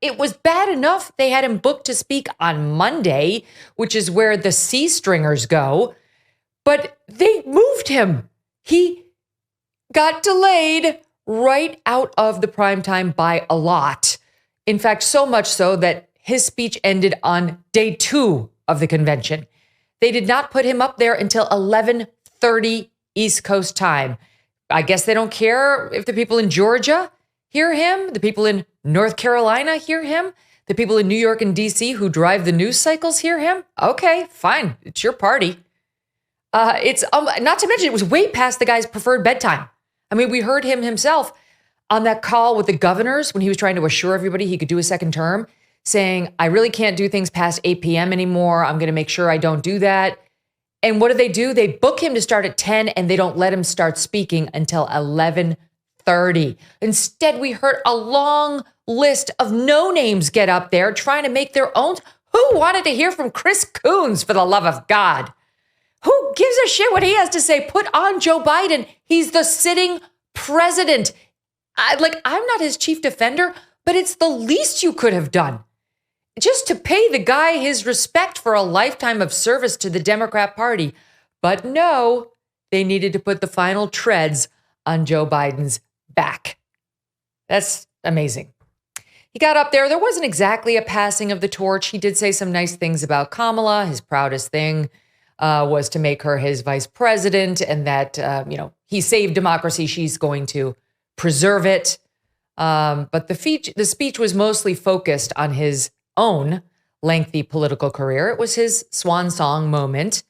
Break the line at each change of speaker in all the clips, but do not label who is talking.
It was bad enough they had him booked to speak on Monday, which is where the C stringers go, but they moved him. He got delayed right out of the prime time by a lot. In fact, so much so that his speech ended on day 2 of the convention. They did not put him up there until 11:30 East Coast time. I guess they don't care if the people in Georgia hear him, the people in North Carolina hear him, the people in New York and DC who drive the news cycles hear him. Okay, fine. It's your party. It's not to mention it was way past the guy's preferred bedtime. I mean, we heard him himself on that call with the governors when he was trying to assure everybody he could do a second term, saying, I really can't do things past 8 p.m. anymore. I'm going to make sure I don't do that. And what do? They book him to start at 10 and they don't let him start speaking until 11:30. Instead, we heard a long list of no names get up there trying to make their own. Who wanted to hear from Chris Coons, for the love of God? Who gives a shit what he has to say? Put on Joe Biden. He's the sitting president. I'm not his chief defender, but it's the least you could have done. Just to pay the guy his respect for a lifetime of service to the Democrat Party. But no, they needed to put the final treads on Joe Biden's back. That's amazing. He got up there. There wasn't exactly a passing of the torch. He did say some nice things about Kamala. His proudest thing was to make her his vice president, and that, he saved democracy. She's going to preserve it. But the speech was mostly focused on his own lengthy political career. It was his swan song moment.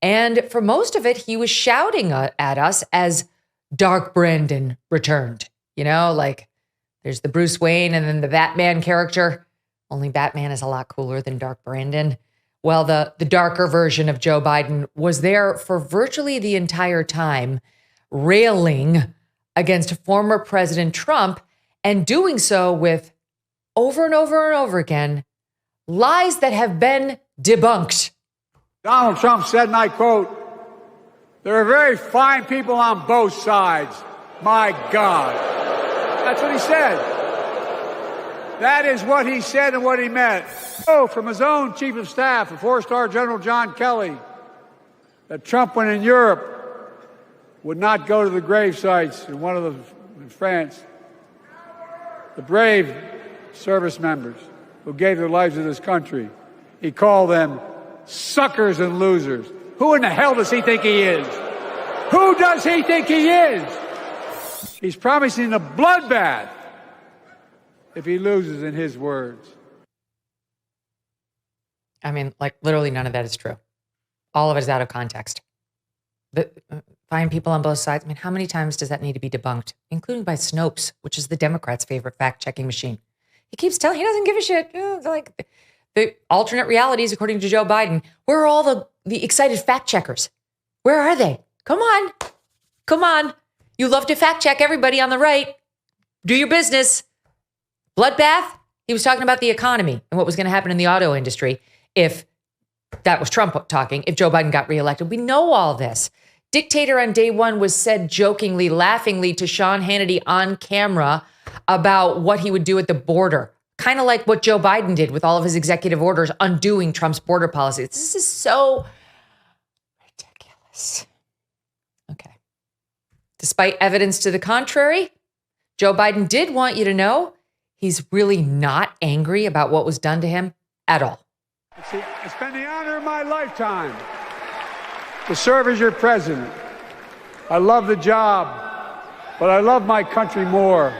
And for most of it, he was shouting at us as Dark Brandon returned. There's the Bruce Wayne and then the Batman character. Only Batman is a lot cooler than Dark Brandon. Well, the darker version of Joe Biden was there for virtually the entire time, railing against former President Trump and doing so with over and over and over again, lies that have been debunked.
Donald Trump said, and I quote, "There are very fine people on both sides. My God." That's what he said. That is what he said and what he meant. Oh, from his own chief of staff, the 4-star General John Kelly, that Trump, when in Europe, would not go to the grave sites in France. The brave service members who gave their lives to this country. He called them suckers and losers. Who in the hell does he think he is? Who does he think he is? He's promising a bloodbath if he loses, in his words.
I mean, literally none of that is true. All of it is out of context. Find people on both sides. I mean, how many times does that need to be debunked? Including by Snopes, which is the Democrats' favorite fact-checking machine. He keeps telling, he doesn't give a shit. The alternate realities, according to Joe Biden. Where are all the excited fact-checkers? Where are they? Come on. You love to fact-check everybody on the right. Do your business. Bloodbath? He was talking about the economy and what was going to happen in the auto industry if that was Trump talking, if Joe Biden got reelected. We know all this. Dictator on day one was said jokingly, laughingly to Sean Hannity on camera about what he would do at the border. Kind of like what Joe Biden did with all of his executive orders undoing Trump's border policy. This is so ridiculous. Okay. Despite evidence to the contrary, Joe Biden did want you to know he's really not angry about what was done to him at all.
It's been the honor of my lifetime to serve as your president. I love the job, but I love my country more.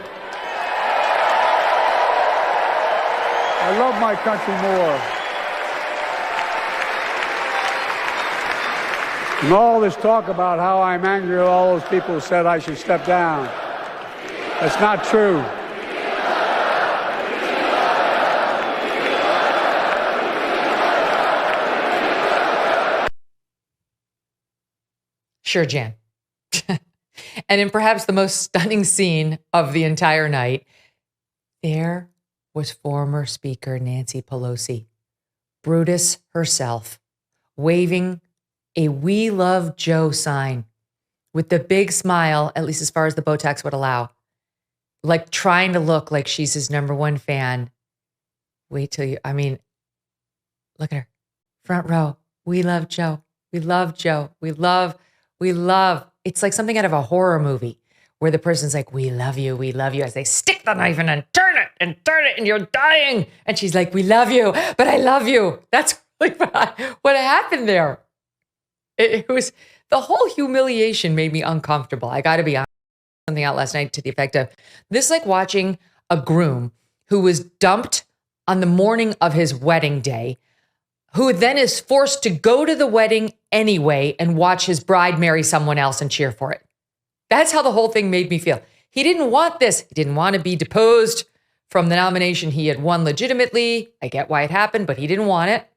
I love my country more. And all this talk about how I'm angry at all those people who said I should step down, that's not true.
Sure, Jan. And in perhaps the most stunning scene of the entire night, there was former Speaker Nancy Pelosi, Brutus herself, waving a "We Love Joe" sign with the big smile, at least as far as the Botox would allow, like trying to look like she's his number one fan. Wait till you, I mean, look at her. Front row. We love Joe. We love Joe. We love. It's like something out of a horror movie where the person's like, we love you, as they stick the knife in and turn it, and you're dying. And she's like, we love you, but I love you. That's really what happened there. It was, the whole humiliation made me uncomfortable. I got to be honest. Something out last night to the effect of this, like watching a groom who was dumped on the morning of his wedding day, who then is forced to go to the wedding anyway and watch his bride marry someone else and cheer for it. That's how the whole thing made me feel. He didn't want this. He didn't want to be deposed from the nomination he had won legitimately. I get why it happened, but he didn't want it.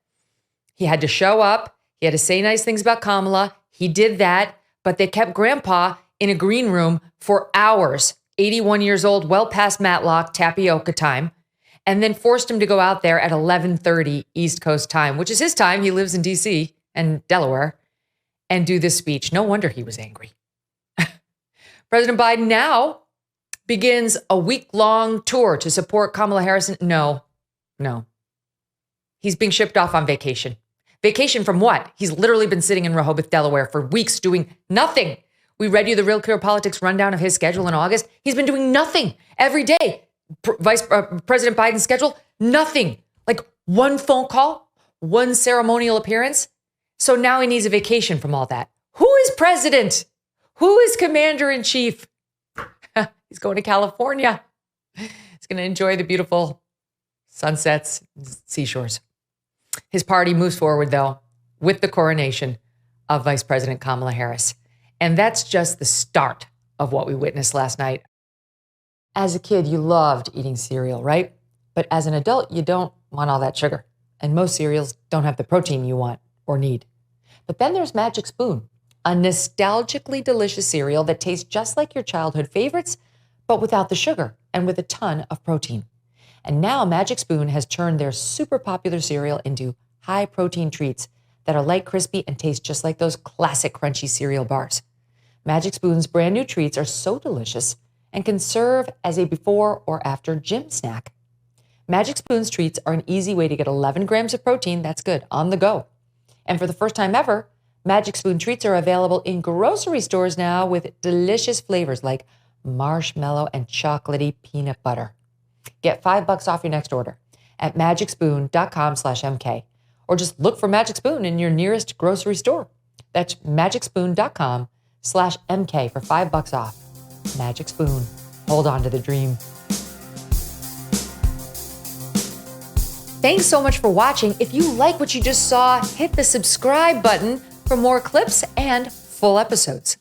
He had to show up. He had to say nice things about Kamala. He did that, but they kept Grandpa in a green room for hours, 81 years old, well past Matlock, tapioca time, and then forced him to go out there at 11:30 East Coast time, which is his time. He lives in DC and Delaware, and do this speech. No wonder he was angry. President Biden now begins a week-long tour to support Kamala Harris. No. He's being shipped off on vacation. Vacation from what? He's literally been sitting in Rehoboth, Delaware for weeks doing nothing. We read you the Real Clear Politics rundown of his schedule in August. He's been doing nothing every day. President Biden's schedule, nothing. Like one phone call, one ceremonial appearance. So now he needs a vacation from all that. Who is president? Who is commander-in-chief? He's going to California. He's going to enjoy the beautiful sunsets, seashores. His party moves forward, though, with the coronation of Vice President Kamala Harris. And that's just the start of what we witnessed last night. As a kid, you loved eating cereal, right? But as an adult, you don't want all that sugar. And most cereals don't have the protein you want or need. But then there's Magic Spoon, a nostalgically delicious cereal that tastes just like your childhood favorites, but without the sugar and with a ton of protein. And now Magic Spoon has turned their super popular cereal into high protein treats that are light, crispy, and taste just like those classic crunchy cereal bars. Magic Spoon's brand new treats are so delicious and can serve as a before or after gym snack. Magic Spoon's treats are an easy way to get 11 grams of protein, that's good, on the go. And for the first time ever, Magic Spoon treats are available in grocery stores now with delicious flavors like marshmallow and chocolatey peanut butter. Get $5 off your next order at magicspoon.com/MK, or just look for Magic Spoon in your nearest grocery store. That's magicspoon.com/MK for $5 off. Magic Spoon. Hold on to the dream. Thanks so much for watching. If you like what you just saw, hit the subscribe button for more clips and full episodes.